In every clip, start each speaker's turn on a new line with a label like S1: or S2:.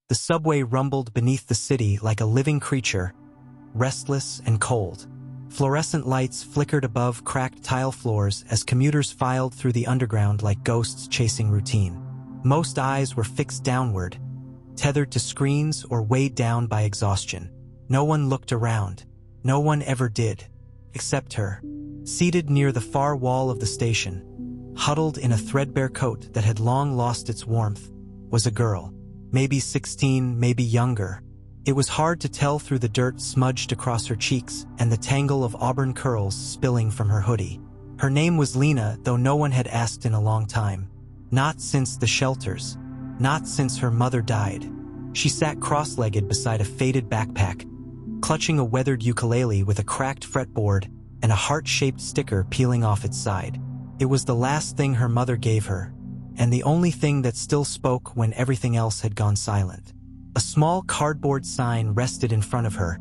S1: The subway rumbled beneath the city like a living creature, restless and cold. Fluorescent lights flickered above cracked tile floors as commuters filed through the underground like ghosts chasing routine. Most eyes were fixed downward, tethered to screens or weighed down by exhaustion. No one looked around. No one ever did. Except her. Seated near the far wall of the station, huddled in a threadbare coat that had long lost its warmth, was a girl. Maybe 16, maybe younger. It was hard to tell through the dirt smudged across her cheeks and the tangle of auburn curls spilling from her hoodie. Her name was Lena, though no one had asked in a long time. Not since the shelters. Not since her mother died. She sat cross-legged beside a faded backpack, clutching a weathered ukulele with a cracked fretboard and a heart-shaped sticker peeling off its side. It was the last thing her mother gave her, and the only thing that still spoke when everything else had gone silent. A small cardboard sign rested in front of her,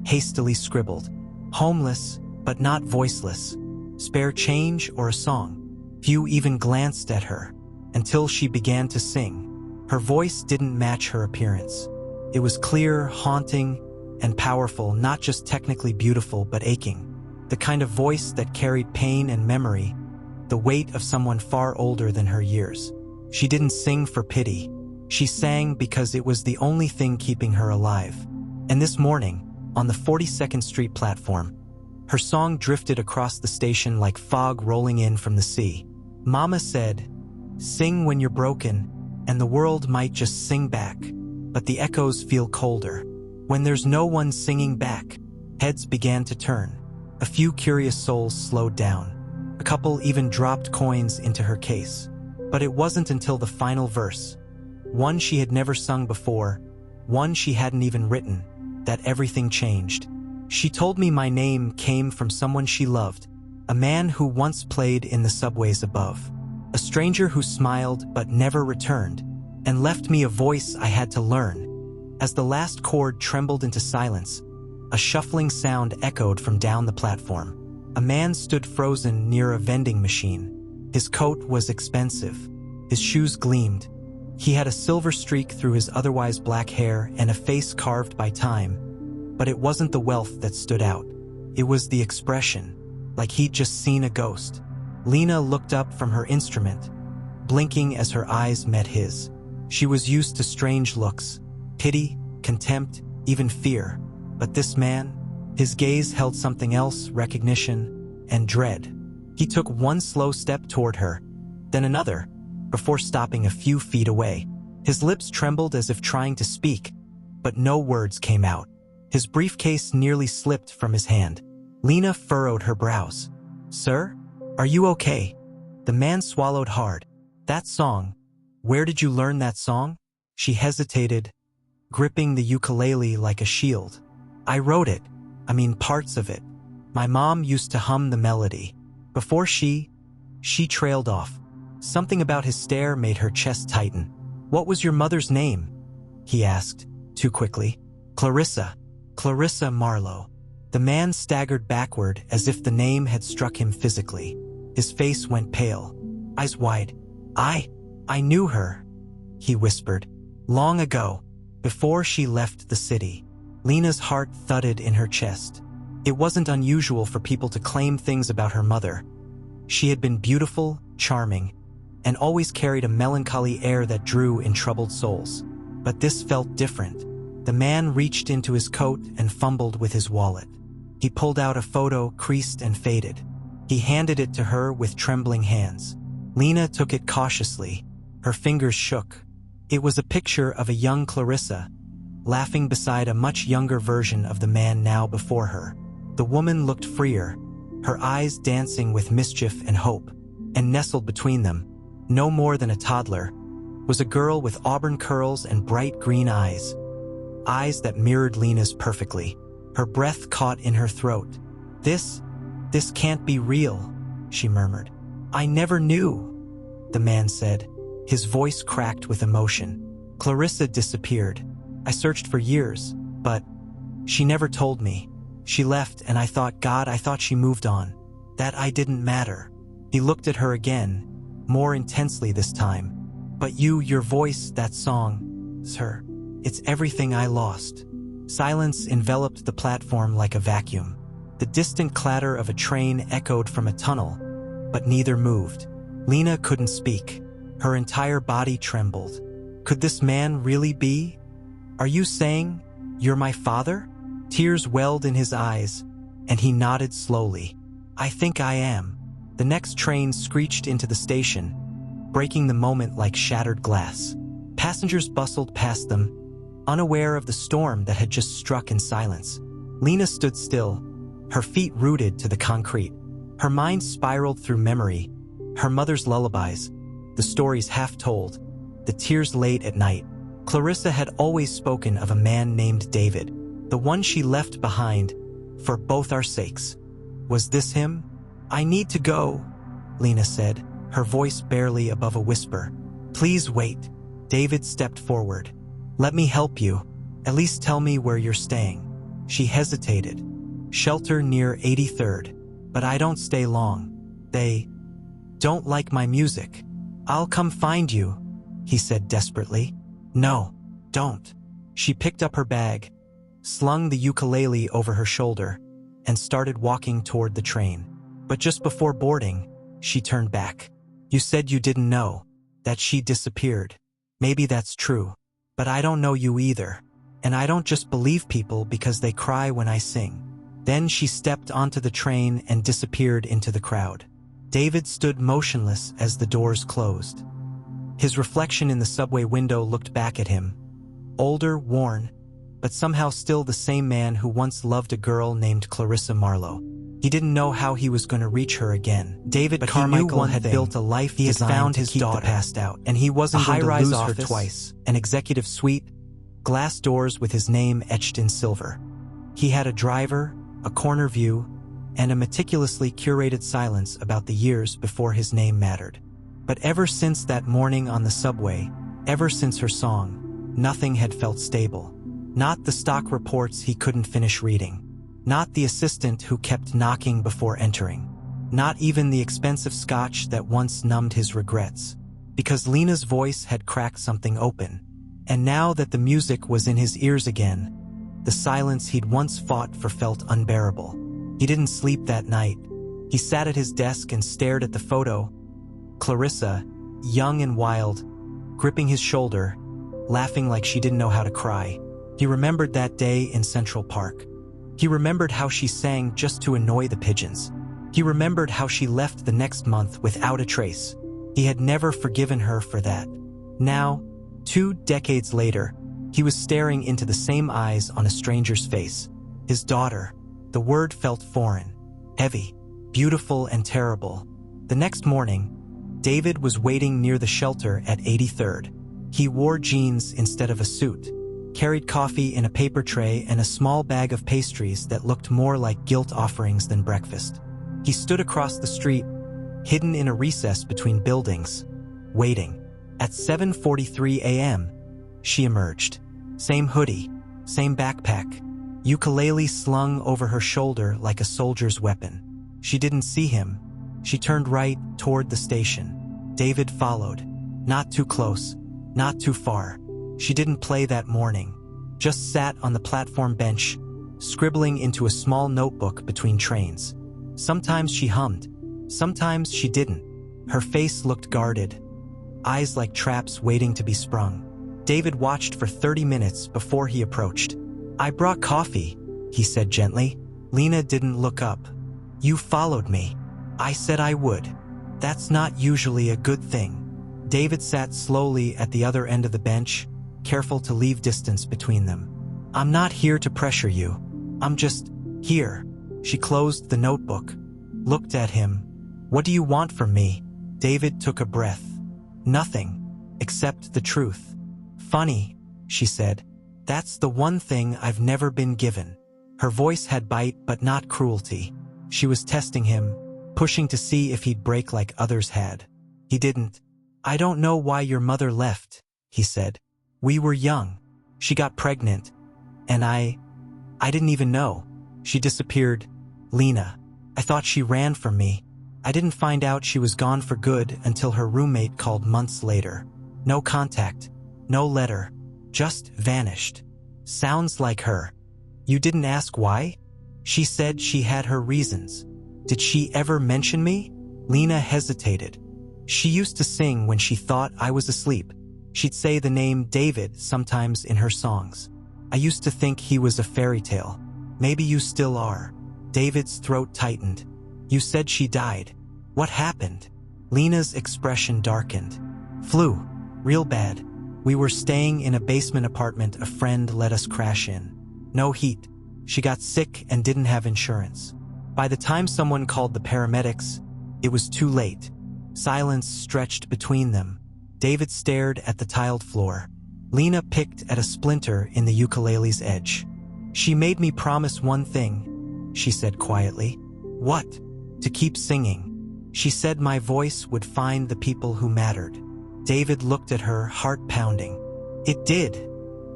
S1: hastily scribbled. Homeless, but not voiceless. Spare change or a song. Few even glanced at her, until she began to sing. Her voice didn't match her appearance. It was clear, haunting, and powerful, not just technically beautiful but aching. The kind of voice that carried pain and memory, the weight of someone far older than her years. She didn't sing for pity. She sang because it was the only thing keeping her alive. And this morning, on the 42nd Street platform, her song drifted across the station like fog rolling in from the sea. Mama said, "Sing when you're broken, and the world might just sing back." But the echoes feel colder. When there's no one singing back, heads began to turn. A few curious souls slowed down. A couple even dropped coins into her case. But it wasn't until the final verse, one she had never sung before, one she hadn't even written, that everything changed. She told me my name came from someone she loved, a man who once played in the subways above, a stranger who smiled but never returned, and left me a voice I had to learn. As the last chord trembled into silence, a shuffling sound echoed from down the platform. A man stood frozen near a vending machine. His coat was expensive. His shoes gleamed. He had a silver streak through his otherwise black hair and a face carved by time. But it wasn't the wealth that stood out. It was the expression, like he'd just seen a ghost. Lena looked up from her instrument, blinking as her eyes met his. She was used to strange looks, pity, contempt, even fear. But this man, his gaze held something else, recognition and dread. He took one slow step toward her, then another, before stopping a few feet away. His lips trembled as if trying to speak, but no words came out. His briefcase nearly slipped from his hand. Lena furrowed her brows. "Sir, are you okay?" The man swallowed hard. "That song, where did you learn that song?" She hesitated, gripping the ukulele like a shield. "I wrote it. I mean parts of it. My mom used to hum the melody. Before she trailed off." Something about his stare made her chest tighten. "What was your mother's name?" he asked, too quickly. Clarissa Marlowe." The man staggered backward as if the name had struck him physically. His face went pale, eyes wide. I knew her," he whispered. "Long ago, before she left the city." Lena's heart thudded in her chest. It wasn't unusual for people to claim things about her mother. She had been beautiful, charming, and always carried a melancholy air that drew in troubled souls. But this felt different. The man reached into his coat and fumbled with his wallet. He pulled out a photo, creased and faded. He handed it to her with trembling hands. Lena took it cautiously. Her fingers shook. It was a picture of a young Clarissa, laughing beside a much younger version of the man now before her. The woman looked freer, her eyes dancing with mischief and hope, and nestled between them, no more than a toddler, was a girl with auburn curls and bright green eyes. Eyes that mirrored Lena's perfectly. Her breath caught in her throat. This can't be real," she murmured. "I never knew," the man said. His voice cracked with emotion. "Clarissa disappeared. I searched for years, but she never told me. She left and I thought she moved on. That I didn't matter." He looked at her again, more intensely this time. "But your voice, that song, sir, It's everything I lost." Silence enveloped the platform like a vacuum. The distant clatter of a train echoed from a tunnel, but neither moved. Lena couldn't speak. Her entire body trembled. Could this man really be? "Are you saying you're my father?" Tears welled in his eyes, and he nodded slowly. "I think I am." The next train screeched into the station, breaking the moment like shattered glass. Passengers bustled past them, unaware of the storm that had just struck in silence. Lena stood still, her feet rooted to the concrete. Her mind spiraled through memory, her mother's lullabies, the stories half told, the tears late at night. Clarissa had always spoken of a man named David, the one she left behind, for both our sakes. Was this him? "I need to go," Lena said, her voice barely above a whisper. "Please wait." David stepped forward. "Let me help you. At least tell me where you're staying." She hesitated. "Shelter near 83rd. But I don't stay long. They don't like my music." "I'll come find you," he said desperately. "No, don't." She picked up her bag, slung the ukulele over her shoulder, and started walking toward the train. But just before boarding, she turned back. "You said you didn't know, that she disappeared. Maybe that's true, but I don't know you either, and I don't just believe people because they cry when I sing." Then she stepped onto the train and disappeared into the crowd. David stood motionless as the doors closed. His reflection in the subway window looked back at him. Older, worn, but somehow still the same man who once loved a girl named Clarissa Marlowe. He didn't know how he was going to reach her again. David Carmichael had built a life he had found his daughter passed out, and he wasn't going to lose her twice. An executive suite, glass doors with his name etched in silver. He had a driver, a corner view, and a meticulously curated silence about the years before his name mattered. But ever since that morning on the subway, ever since her song, nothing had felt stable. Not the stock reports he couldn't finish reading. Not the assistant who kept knocking before entering. Not even the expensive scotch that once numbed his regrets. Because Lena's voice had cracked something open. And now that the music was in his ears again, the silence he'd once fought for felt unbearable. He didn't sleep that night. He sat at his desk and stared at the photo. Clarissa, young and wild, gripping his shoulder, laughing like she didn't know how to cry. He remembered that day in Central Park. He remembered how she sang just to annoy the pigeons. He remembered how she left the next month without a trace. He had never forgiven her for that. Now, 2 decades later, he was staring into the same eyes on a stranger's face. His daughter. The word felt foreign, heavy, beautiful and terrible. The next morning, David was waiting near the shelter at 83rd. He wore jeans instead of a suit, carried coffee in a paper tray and a small bag of pastries that looked more like guilt offerings than breakfast. He stood across the street, hidden in a recess between buildings, waiting. At 7:43 a.m., she emerged. Same hoodie, same backpack, ukulele slung over her shoulder like a soldier's weapon. She didn't see him. She turned right toward the station. David followed. Not too close, not too far. She didn't play that morning, just sat on the platform bench, scribbling into a small notebook between trains. Sometimes she hummed, sometimes she didn't. Her face looked guarded, eyes like traps waiting to be sprung. David watched for 30 minutes before he approached. "I brought coffee," he said gently. Lena didn't look up. "You followed me. I said I would. That's not usually a good thing." David sat slowly at the other end of the bench, careful to leave distance between them. "I'm not here to pressure you. I'm just here." She closed the notebook, looked at him. "What do you want from me?" David took a breath. "Nothing, except the truth." "Funny," she said. "That's the one thing I've never been given." Her voice had bite but not cruelty. She was testing him, pushing to see if he'd break like others had. He didn't. "I don't know why your mother left," he said. "We were young. She got pregnant. And I didn't even know. She disappeared. Lena. I thought she ran from me. I didn't find out she was gone for good until her roommate called months later. No contact. No letter. Just vanished. Sounds like her. You didn't ask why? She said she had her reasons. Did she ever mention me? Lena hesitated. She used to sing when she thought I was asleep. She'd say the name David sometimes in her songs. I used to think he was a fairy tale. Maybe you still are. David's throat tightened. You said she died. What happened? Lena's expression darkened. Flu. Real bad. We were staying in a basement apartment a friend let us crash in. No heat. She got sick and didn't have insurance. By the time someone called the paramedics, it was too late. Silence stretched between them. David stared at the tiled floor. Lena picked at a splinter in the ukulele's edge. She made me promise one thing, she said quietly. What? To keep singing. She said my voice would find the people who mattered. David looked at her, heart pounding. It did,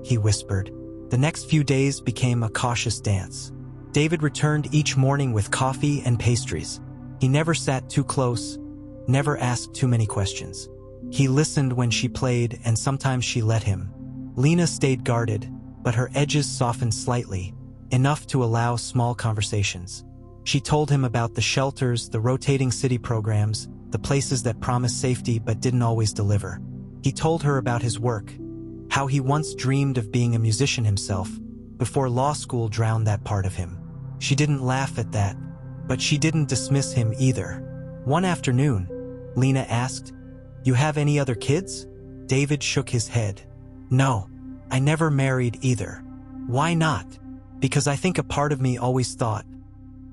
S1: he whispered. The next few days became a cautious dance. David returned each morning with coffee and pastries. He never sat too close, never asked too many questions. He listened when she played, and sometimes she let him. Lena stayed guarded, but her edges softened slightly, enough to allow small conversations. She told him about the shelters, the rotating city programs, the places that promised safety but didn't always deliver. He told her about his work, how he once dreamed of being a musician himself, before law school drowned that part of him. She didn't laugh at that, but she didn't dismiss him either. One afternoon, Lena asked, You have any other kids? David shook his head. No, I never married either. Why not? Because I think a part of me always thought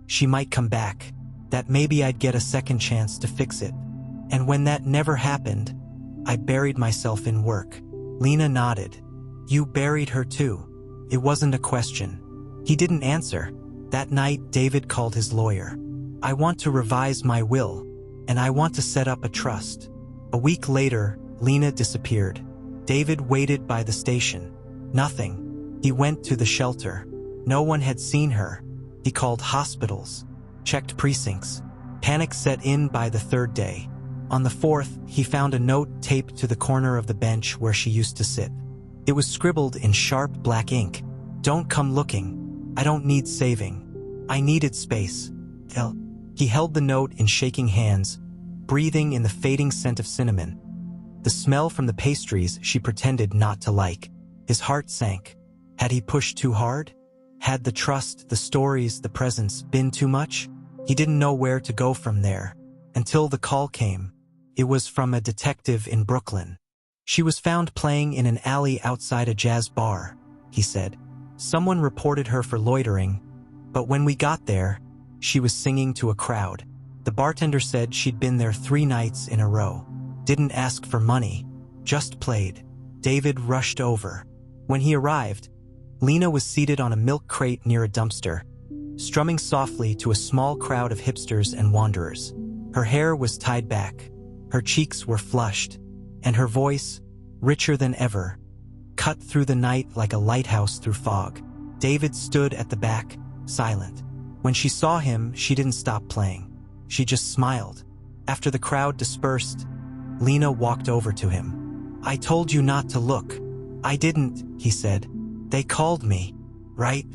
S1: she might come back, that maybe I'd get a second chance to fix it. And when that never happened, I buried myself in work. Lena nodded. You buried her too. It wasn't a question. He didn't answer. That night, David called his lawyer. I want to revise my will, and I want to set up a trust. A week later, Lena disappeared. David waited by the station. Nothing. He went to the shelter. No one had seen her. He called hospitals, checked precincts. Panic set in by the third day. On the fourth, he found a note taped to the corner of the bench where she used to sit. It was scribbled in sharp black ink. Don't come looking. I don't need saving. I needed space. He held the note in shaking hands, breathing in the fading scent of cinnamon. The smell from the pastries she pretended not to like. His heart sank. Had he pushed too hard? Had the trust, the stories, the presence been too much? He didn't know where to go from there, until the call came. It was from a detective in Brooklyn. She was found playing in an alley outside a jazz bar, he said. Someone reported her for loitering, but when we got there, she was singing to a crowd. The bartender said she'd been there 3 nights in a row. Didn't ask for money, just played. David rushed over. When he arrived, Lena was seated on a milk crate near a dumpster, strumming softly to a small crowd of hipsters and wanderers. Her hair was tied back, her cheeks were flushed, and her voice, richer than ever, cut through the night like a lighthouse through fog. David stood at the back, silent. When she saw him, she didn't stop playing. She just smiled. After the crowd dispersed, Lena walked over to him. I told you not to look. I didn't, he said. They called me, right?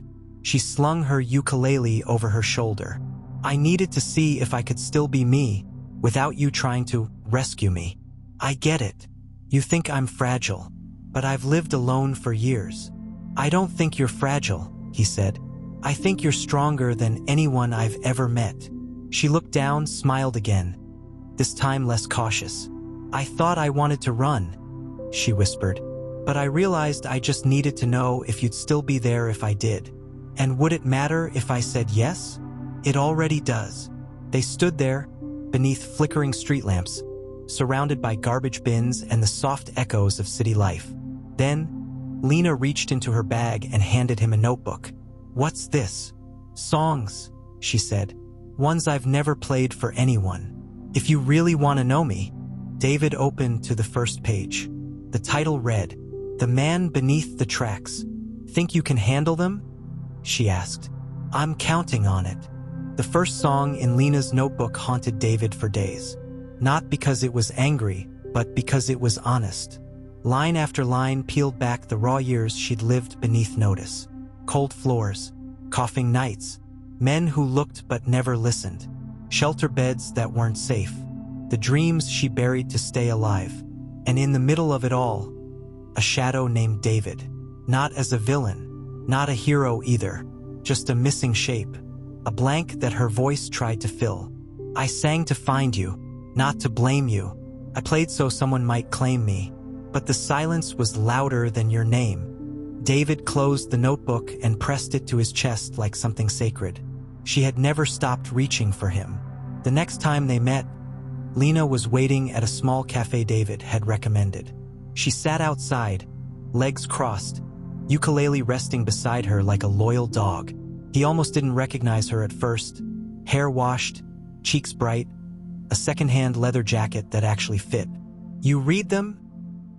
S1: She slung her ukulele over her shoulder. I needed to see if I could still be me, without you trying to rescue me. I get it. You think I'm fragile, but I've lived alone for years. I don't think you're fragile, he said. I think you're stronger than anyone I've ever met. She looked down, smiled again, this time less cautious. I thought I wanted to run, she whispered, but I realized I just needed to know if you'd still be there if I did. And would it matter if I said yes? It already does. They stood there, beneath flickering street lamps, surrounded by garbage bins and the soft echoes of city life. Then, Lena reached into her bag and handed him a notebook. What's this? Songs, she said. Ones I've never played for anyone. If you really want to know me. David opened to the first page. The title read, The Man Beneath the Tracks. Think you can handle them? She asked. I'm counting on it. The first song in Lena's notebook haunted David for days. Not because it was angry, but because it was honest. Line after line peeled back the raw years she'd lived beneath notice. Cold floors, coughing nights, men who looked but never listened, shelter beds that weren't safe, the dreams she buried to stay alive. And in the middle of it all, a shadow named David. Not as a villain, not a hero either, just a missing shape, a blank that her voice tried to fill. I sang to find you, not to blame you. I played so someone might claim me, but the silence was louder than your name. David closed the notebook and pressed it to his chest like something sacred. She had never stopped reaching for him. The next time they met, Lena was waiting at a small cafe David had recommended. She sat outside, legs crossed, ukulele resting beside her like a loyal dog. He almost didn't recognize her at first. Hair washed, cheeks bright, a second-hand leather jacket that actually fit. "You read them?"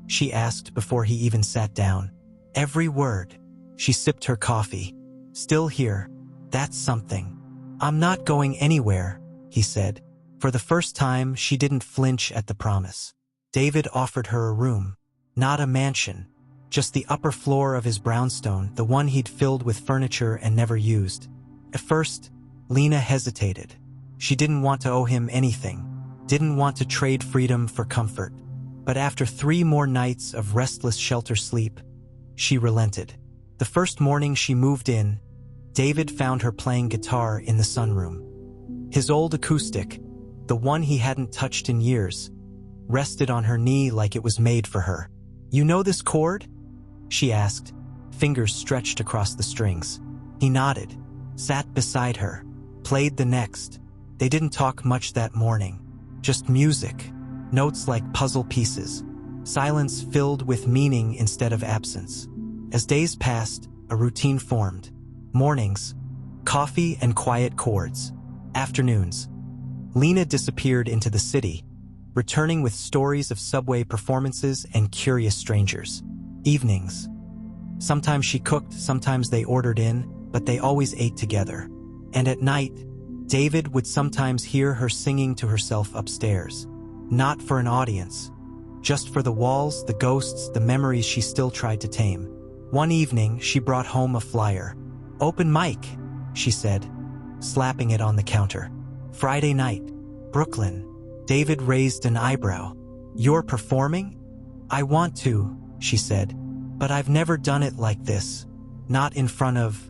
S1: she asked before he even sat down. "Every word." She sipped her coffee. "Still here. That's something." "I'm not going anywhere," he said. For the first time, she didn't flinch at the promise. David offered her a room. Not a mansion. Just the upper floor of his brownstone, the one he'd filled with furniture and never used. At first, Lena hesitated. She didn't want to owe him anything. Didn't want to trade freedom for comfort. But after 3 more nights of restless shelter sleep, she relented. The first morning she moved in, David found her playing guitar in the sunroom. His old acoustic, the one he hadn't touched in years, rested on her knee like it was made for her. "You know this chord?" she asked, fingers stretched across the strings. He nodded, sat beside her, played the next. They didn't talk much that morning. Just music, notes like puzzle pieces, silence filled with meaning instead of absence. As days passed, a routine formed. Mornings, coffee and quiet chords. Afternoons, Lena disappeared into the city, returning with stories of subway performances and curious strangers. Evenings. Sometimes she cooked, sometimes they ordered in, but they always ate together. And at night, David would sometimes hear her singing to herself upstairs. Not for an audience, just for the walls, the ghosts, the memories she still tried to tame. One evening, she brought home a flyer. "Open mic," she said, slapping it on the counter. "Friday night, Brooklyn." David raised an eyebrow. "You're performing?" "I want to," she said, "but I've never done it like this. Not in front of,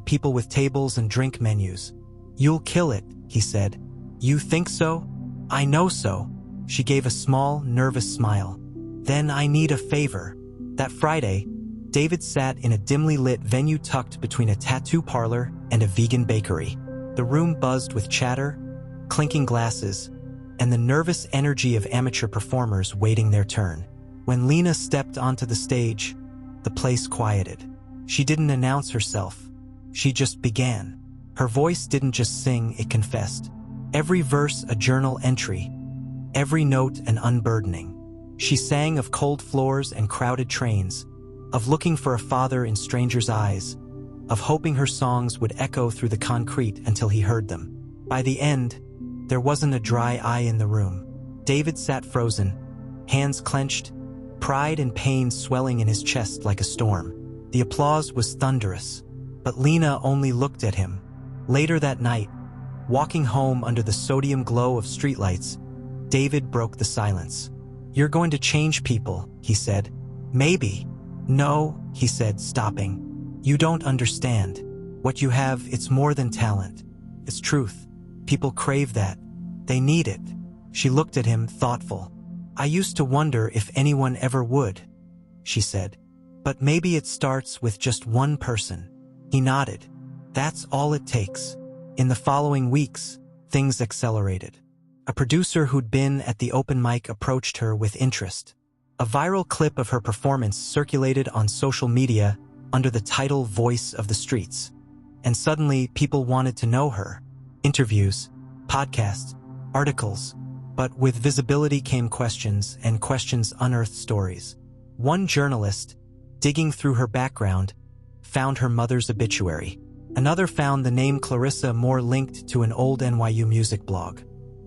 S1: people with tables and drink menus." "You'll kill it," he said. "You think so?" "I know so." She gave a small, nervous smile. "Then I need a favor." That Friday, David sat in a dimly lit venue tucked between a tattoo parlor and a vegan bakery. The room buzzed with chatter, clinking glasses, and the nervous energy of amateur performers waiting their turn. When Lena stepped onto the stage, the place quieted. She didn't announce herself. She just began. Her voice didn't just sing, it confessed. Every verse a journal entry, every note an unburdening. She sang of cold floors and crowded trains, of looking for a father in strangers' eyes, of hoping her songs would echo through the concrete until he heard them. By the end, there wasn't a dry eye in the room. David sat frozen, hands clenched, pride and pain swelling in his chest like a storm. The applause was thunderous, but Lena only looked at him. Later that night, walking home under the sodium glow of streetlights, David broke the silence. "You're going to change people," he said. "Maybe." "No," he said, stopping. "You don't understand. What you have, it's more than talent. It's truth. People crave that. They need it." She looked at him, thoughtful. "I used to wonder if anyone ever would," she said. "But maybe it starts with just one person." He nodded. "That's all it takes." In the following weeks, things accelerated. A producer who'd been at the open mic approached her with interest. A viral clip of her performance circulated on social media under the title "Voice of the Streets." And suddenly, people wanted to know her. Interviews, podcasts, articles. But with visibility came questions, and questions unearthed stories. One journalist, digging through her background, found her mother's obituary. Another found the name Clarissa Moore linked to an old NYU music blog.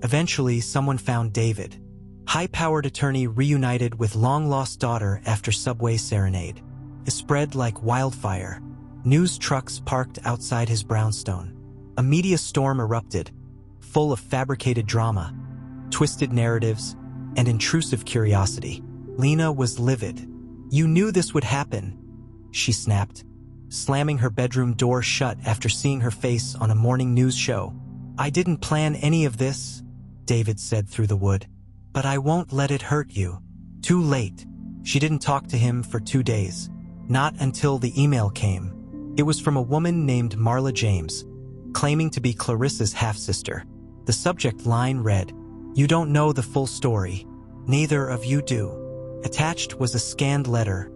S1: Eventually, someone found David, High-powered attorney reunited with long-lost daughter after subway serenade. It spread like wildfire. News trucks parked outside his brownstone. A media storm erupted, full of fabricated drama, twisted narratives, and intrusive curiosity. Lena was livid. "You knew this would happen," she snapped, slamming her bedroom door shut after seeing her face on a morning news show. "I didn't plan any of this," David said through the wood. "But I won't let it hurt you." Too late. She didn't talk to him for 2 days. Not until the email came. It was from a woman named Marla James, claiming to be Clarissa's half-sister. The subject line read, "You don't know the full story. Neither of you do." Attached was a scanned letter,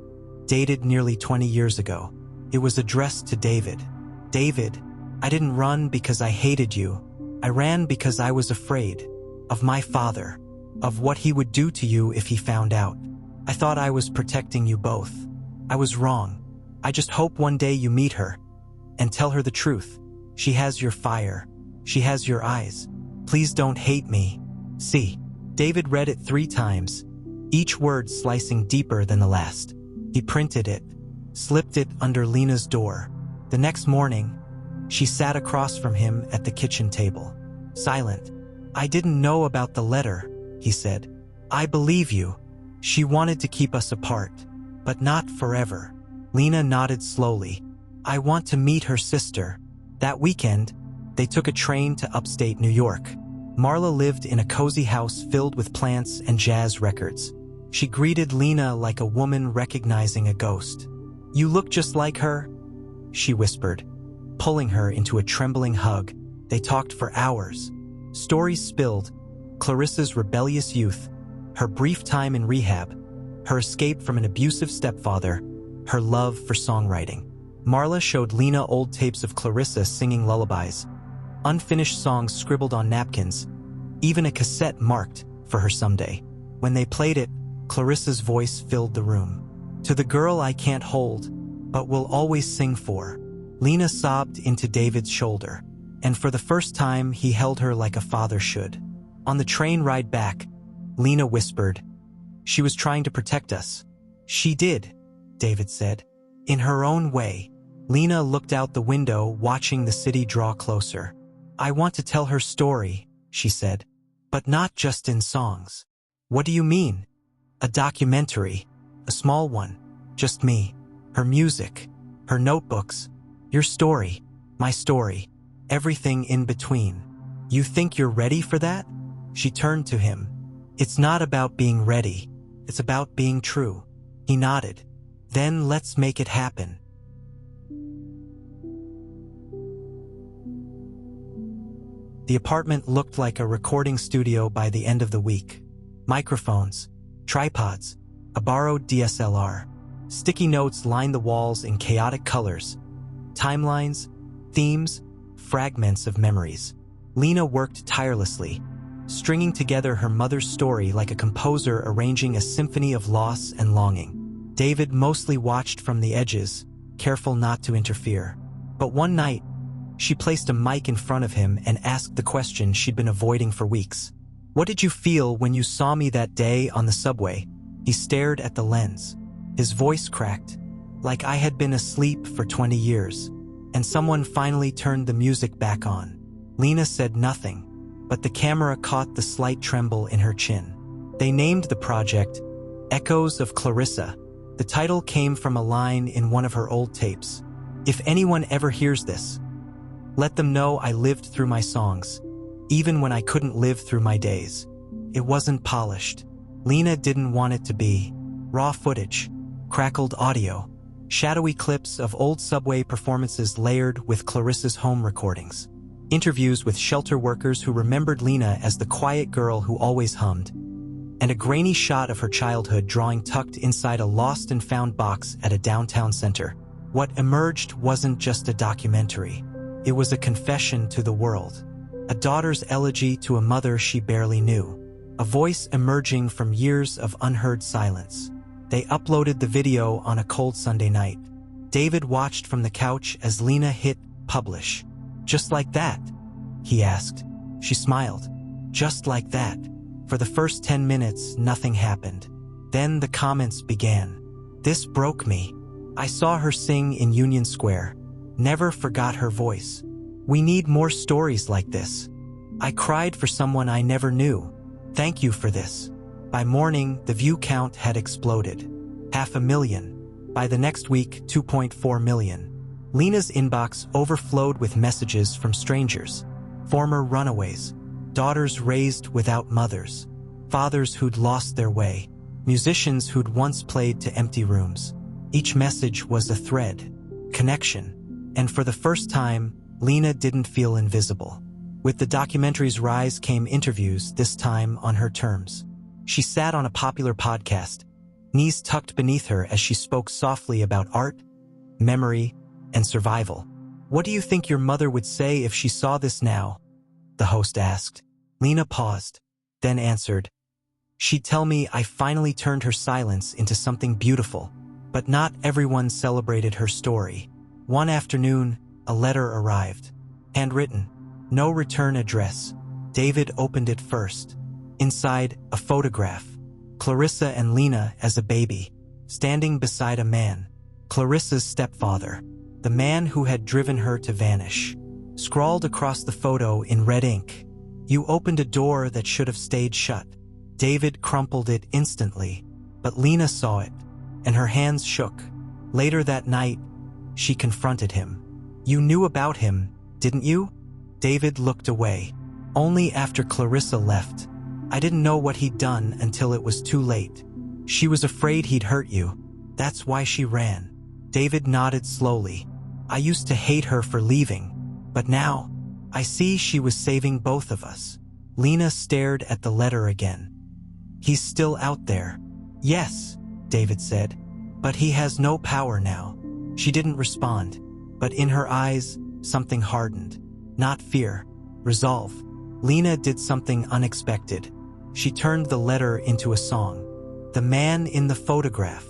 S1: dated nearly 20 years ago. It was addressed to David. "David, I didn't run because I hated you. I ran because I was afraid of my father, of what he would do to you if he found out. I thought I was protecting you both. I was wrong. I just hope one day you meet her and tell her the truth. She has your fire. She has your eyes. Please don't hate me. See." David read it 3 times, each word slicing deeper than the last. He printed it, slipped it under Lena's door. The next morning, she sat across from him at the kitchen table, silent. "I didn't know about the letter," he said. "I believe you. She wanted to keep us apart, but not forever." Lena nodded slowly. "I want to meet her sister." That weekend, they took a train to upstate New York. Marla lived in a cozy house filled with plants and jazz records. She greeted Lena like a woman recognizing a ghost. "You look just like her," she whispered, pulling her into a trembling hug. They talked for hours. Stories spilled: Clarissa's rebellious youth, her brief time in rehab, her escape from an abusive stepfather, her love for songwriting. Marla showed Lena old tapes of Clarissa singing lullabies, unfinished songs scribbled on napkins, even a cassette marked for her someday. When they played it, Clarissa's voice filled the room. "To the girl I can't hold, but will always sing for." Lena sobbed into David's shoulder, and for the first time he held her like a father should. On the train ride back, Lena whispered, "She was trying to protect us." "She did," David said, "in her own way." Lena looked out the window, watching the city draw closer. "I want to tell her story," she said, "but not just in songs." "What do you mean?" "A documentary, a small one, just me, her music, her notebooks, your story, my story, everything in between." "You think you're ready for that?" She turned to him. "It's not about being ready, it's about being true." He nodded. "Then let's make it happen." The apartment looked like a recording studio by the end of the week. Microphones, tripods, a borrowed DSLR. Sticky notes lined the walls in chaotic colors. Timelines, themes, fragments of memories. Lena worked tirelessly, stringing together her mother's story like a composer arranging a symphony of loss and longing. David mostly watched from the edges, careful not to interfere. But one night, she placed a mic in front of him and asked the question she'd been avoiding for weeks. "What did you feel when you saw me that day on the subway?" He stared at the lens. His voice cracked, like I had been asleep for 20 years, and someone finally turned the music back on. Lena said nothing, but the camera caught the slight tremble in her chin. They named the project Echoes of Clarissa. The title came from a line in one of her old tapes. "If anyone ever hears this, let them know I lived through my songs, even when I couldn't live through my days." It wasn't polished. Lena didn't want it to be. Raw footage, crackled audio, shadowy clips of old subway performances layered with Clarissa's home recordings. Interviews with shelter workers who remembered Lena as the quiet girl who always hummed, and a grainy shot of her childhood drawing tucked inside a lost and found box at a downtown center. What emerged wasn't just a documentary. It was a confession to the world. A daughter's elegy to a mother she barely knew. A voice emerging from years of unheard silence. They uploaded the video on a cold Sunday night. David watched from the couch as Lena hit publish. "Just like that?" he asked. She smiled. "Just like that." For the first 10 minutes, nothing happened. Then the comments began. This broke me. I saw her sing in Union Square. Never forgot her voice. We need more stories like this. I cried for someone I never knew. Thank you for this. By morning, the view count had exploded. 500,000. By the next week, 2.4 million. Lena's inbox overflowed with messages from strangers. Former runaways. Daughters raised without mothers. Fathers who'd lost their way. Musicians who'd once played to empty rooms. Each message was a thread. Connection. And for the first time, Lena didn't feel invisible. With the documentary's rise came interviews, this time on her terms. She sat on a popular podcast, knees tucked beneath her as she spoke softly about art, memory, and survival. What do you think your mother would say if she saw this now? The host asked. Lena paused, then answered. She'd tell me I finally turned her silence into something beautiful, but not everyone celebrated her story. One afternoon, a letter arrived. Handwritten. No return address. David opened it first. Inside, a photograph. Clarissa and Lena as a baby, standing beside a man. Clarissa's stepfather. The man who had driven her to vanish. Scrawled across the photo in red ink. You opened a door that should have stayed shut. David crumpled it instantly, but Lena saw it, and her hands shook. Later that night, she confronted him. You knew about him, didn't you? David looked away. Only after Clarissa left. I didn't know what he'd done until it was too late. She was afraid he'd hurt you. That's why she ran. David nodded slowly. I used to hate her for leaving, but now, I see she was saving both of us. Lena stared at the letter again. He's still out there. Yes, David said, but he has no power now. She didn't respond, but in her eyes, something hardened. Not fear, resolve. Lena did something unexpected. She turned the letter into a song. The man in the photograph.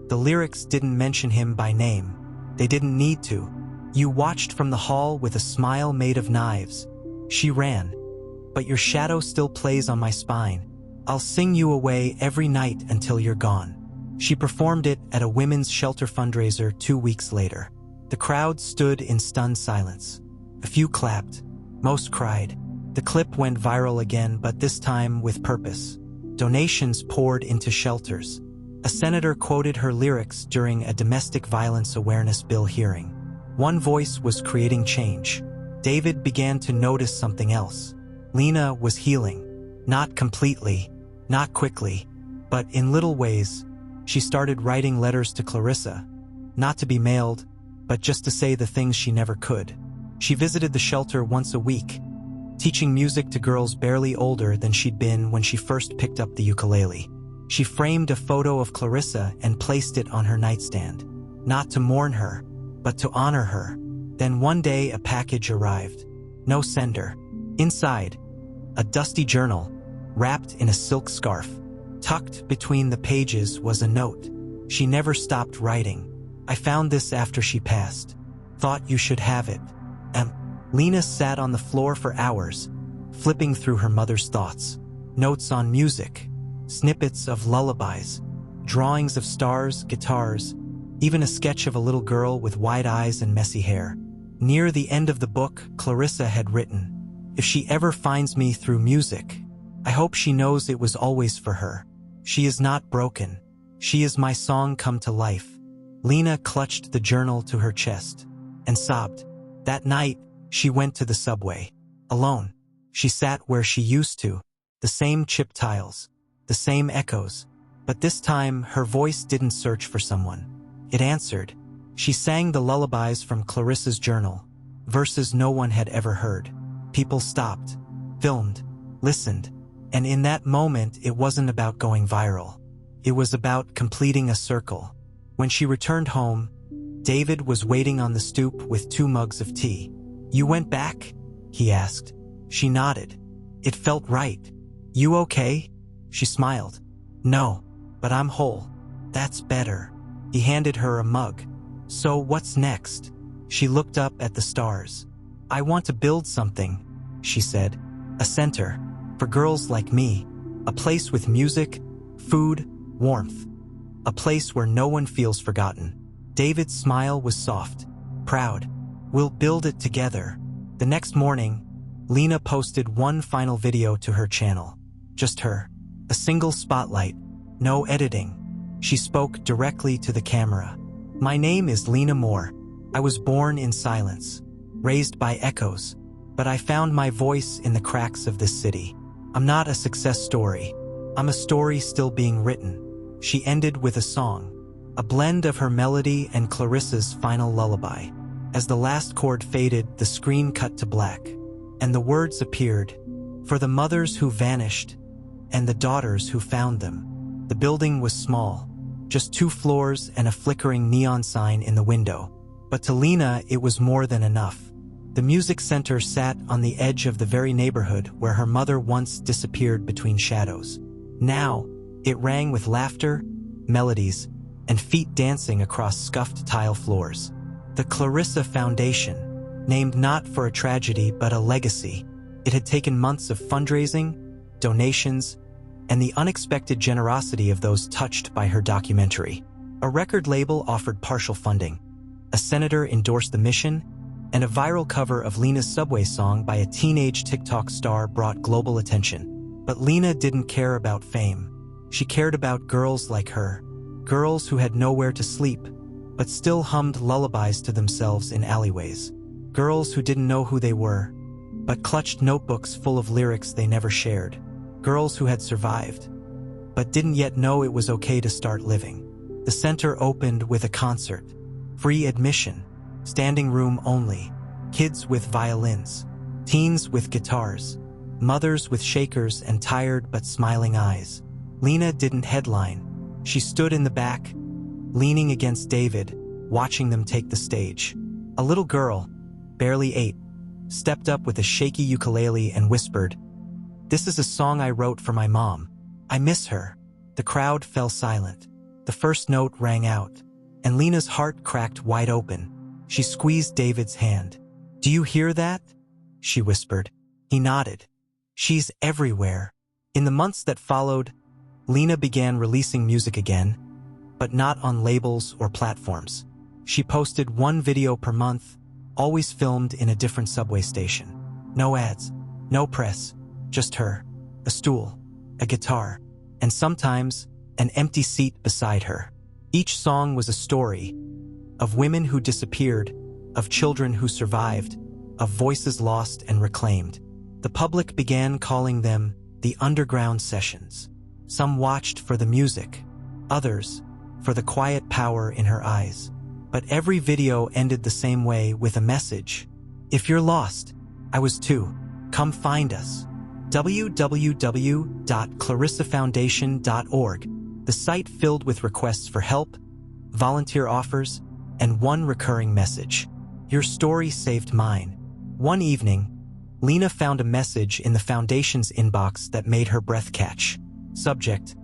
S1: The lyrics didn't mention him by name. They didn't need to. You watched from the hall with a smile made of knives. She ran. But your shadow still plays on my spine. I'll sing you away every night until you're gone. She performed it at a women's shelter fundraiser 2 weeks later. The crowd stood in stunned silence. A few clapped. Most cried. The clip went viral again, but this time with purpose. Donations poured into shelters. A senator quoted her lyrics during a domestic violence awareness bill hearing. One voice was creating change. David began to notice something else. Lena was healing. Not completely, not quickly, but in little ways. She started writing letters to Clarissa. Not to be mailed, but just to say the things she never could. She visited the shelter once a week, teaching music to girls barely older than she'd been when she first picked up the ukulele. She framed a photo of Clarissa and placed it on her nightstand. Not to mourn her, but to honor her. Then one day a package arrived. No sender. Inside, a dusty journal, wrapped in a silk scarf. Tucked between the pages was a note. She never stopped writing. I found this after she passed. Thought you should have it. Lena sat on the floor for hours, flipping through her mother's thoughts. Notes on music, snippets of lullabies, drawings of stars, guitars, even a sketch of a little girl with wide eyes and messy hair. Near the end of the book, Clarissa had written, "If she ever finds me through music, I hope she knows it was always for her. She is not broken. She is my song come to life." Lena clutched the journal to her chest and sobbed. That night, she went to the subway. Alone. She sat where she used to. The same chip tiles. The same echoes. But this time, her voice didn't search for someone. It answered. She sang the lullabies from Clarissa's journal. Verses no one had ever heard. People stopped, filmed, listened. And in that moment, it wasn't about going viral. It was about completing a circle. When she returned home, David was waiting on the stoop with 2 mugs of tea. "You went back?" he asked. She nodded. It felt right. "You okay?" She smiled. "No, but I'm whole." "That's better." He handed her a mug. "So what's next?" She looked up at the stars. "I want to build something," she said. "A center. For girls like me. A place with music, food, warmth. A place where no one feels forgotten. David's smile was soft, proud. We'll build it together. The next morning, Lena posted one final video to her channel. Just her. A single spotlight. No editing. She spoke directly to the camera. My name is Lena Moore. I was born in silence, raised by echoes, but I found my voice in the cracks of this city. I'm not a success story. I'm a story still being written. She ended with a song, a blend of her melody and Clarissa's final lullaby. As the last chord faded, the screen cut to black, and the words appeared, for the mothers who vanished and the daughters who found them. The building was small, just 2 floors and a flickering neon sign in the window. But to Lena, it was more than enough. The music center sat on the edge of the very neighborhood where her mother once disappeared between shadows. Now, it rang with laughter, melodies, and feet dancing across scuffed tile floors. The Clarissa Foundation, named not for a tragedy but a legacy. It had taken months of fundraising, donations, and the unexpected generosity of those touched by her documentary. A record label offered partial funding. A senator endorsed the mission, and a viral cover of Lena's Subway song by a teenage TikTok star brought global attention. But Lena didn't care about fame. She cared about girls like her, girls who had nowhere to sleep, but still hummed lullabies to themselves in alleyways. Girls who didn't know who they were, but clutched notebooks full of lyrics they never shared. Girls who had survived, but didn't yet know it was okay to start living. The center opened with a concert. Free admission, standing room only, kids with violins, teens with guitars, mothers with shakers and tired but smiling eyes. Lena didn't headline. She stood in the back, leaning against David, watching them take the stage. A little girl, barely 8, stepped up with a shaky ukulele and whispered, "This is a song I wrote for my mom. I miss her." The crowd fell silent. The first note rang out, and Lena's heart cracked wide open. She squeezed David's hand. "Do you hear that?" she whispered. He nodded. "She's everywhere." In the months that followed, Lena began releasing music again, but not on labels or platforms. She posted 1 video per month, always filmed in a different subway station. No ads, no press, just her, a stool, a guitar, and sometimes an empty seat beside her. Each song was a story of women who disappeared, of children who survived, of voices lost and reclaimed. The public began calling them the underground sessions. Some watched for the music, others for the quiet power in her eyes. But every video ended the same way, with a message. "If you're lost, I was too. Come find us." www.clarissafoundation.org, the site filled with requests for help, volunteer offers, and one recurring message. "Your story saved mine." One evening, Lena found a message in the foundation's inbox that made her breath catch. Subject: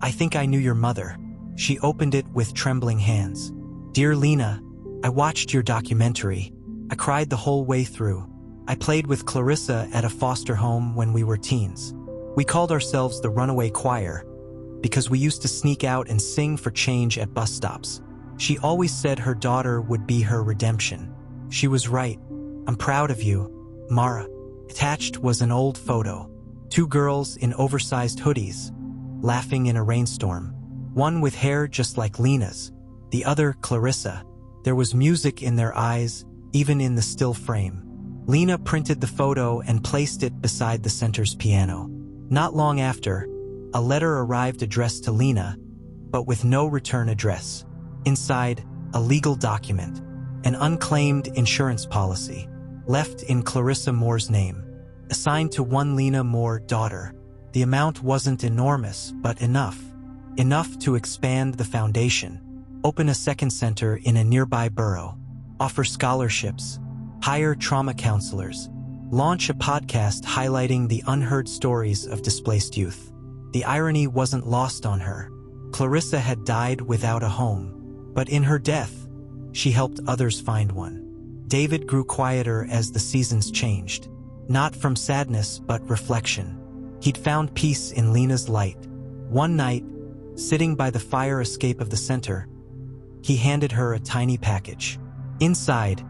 S1: "I think I knew your mother." She opened it with trembling hands. "Dear Lena, I watched your documentary. I cried the whole way through. I played with Clarissa at a foster home when we were teens. We called ourselves the Runaway Choir because we used to sneak out and sing for change at bus stops. She always said her daughter would be her redemption. She was right. I'm proud of you, Mara." Attached was an old photo. 2 girls in oversized hoodies, laughing in a rainstorm. One with hair just like Lena's, the other Clarissa. There was music in their eyes, even in the still frame. Lena printed the photo and placed it beside the center's piano. Not long after, a letter arrived addressed to Lena, but with no return address. Inside, a legal document, an unclaimed insurance policy, left in Clarissa Moore's name, assigned to one Lena Moore daughter. The amount wasn't enormous, but enough. Enough to expand the foundation, open a second center in a nearby borough, offer scholarships, hire trauma counselors, launch a podcast highlighting the unheard stories of displaced youth. The irony wasn't lost on her. Clarissa had died without a home, but in her death, she helped others find one. David grew quieter as the seasons changed, not from sadness but reflection. He'd found peace in Lena's light. One night, sitting by the fire escape of the center, he handed her a tiny package. Inside,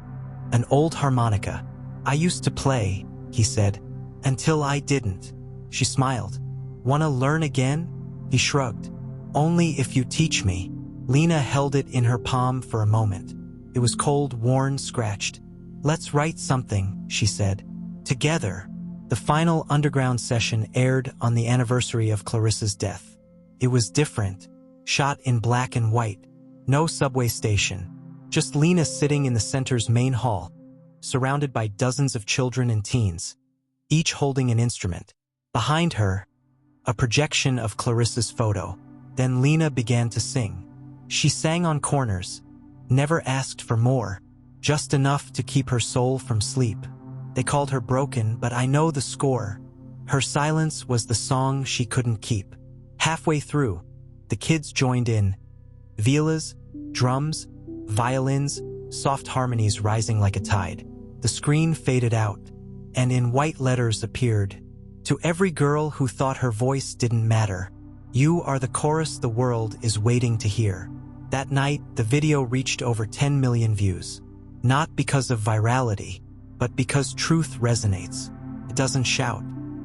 S1: an old harmonica. "I used to play," he said, "until I didn't." She smiled. "Wanna learn again?" He shrugged. "Only if you teach me." Lena held it in her palm for a moment. It was cold, worn, scratched. "Let's write something," she said. "Together." The final underground session aired on the anniversary of Clarissa's death. It was different, shot in black and white. No subway station. Just Lena sitting in the center's main hall, surrounded by dozens of children and teens, each holding an instrument. Behind her, a projection of Clarissa's photo. Then Lena began to sing. She sang on corners, never asked for more, just enough to keep her soul from sleep. They called her broken, but I know the score. Her silence was the song she couldn't keep. Halfway through, the kids joined in. Violas, drums, violins, soft harmonies rising like a tide. The screen faded out, and in white letters appeared, "To every girl who thought her voice didn't matter, you are the chorus the world is waiting to hear." That night, the video reached over 10 million views. Not because of virality, but because truth resonates. It doesn't shout.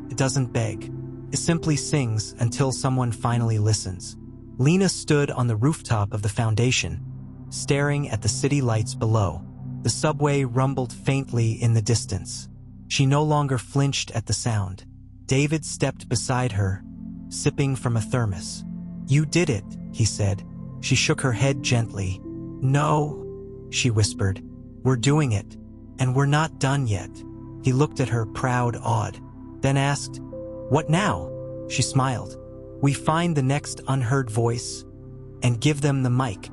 S1: It doesn't beg. It simply sings until someone finally listens. Lena stood on the rooftop of the foundation, staring at the city lights below. The subway rumbled faintly in the distance. She no longer flinched at the sound. David stepped beside her, sipping from a thermos. "You did it," he said. She shook her head gently. "No," she whispered. "We're doing it, and we're not done yet." He looked at her, proud, awed, then asked, "What now?" She smiled. "We find the next unheard voice and give them the mic."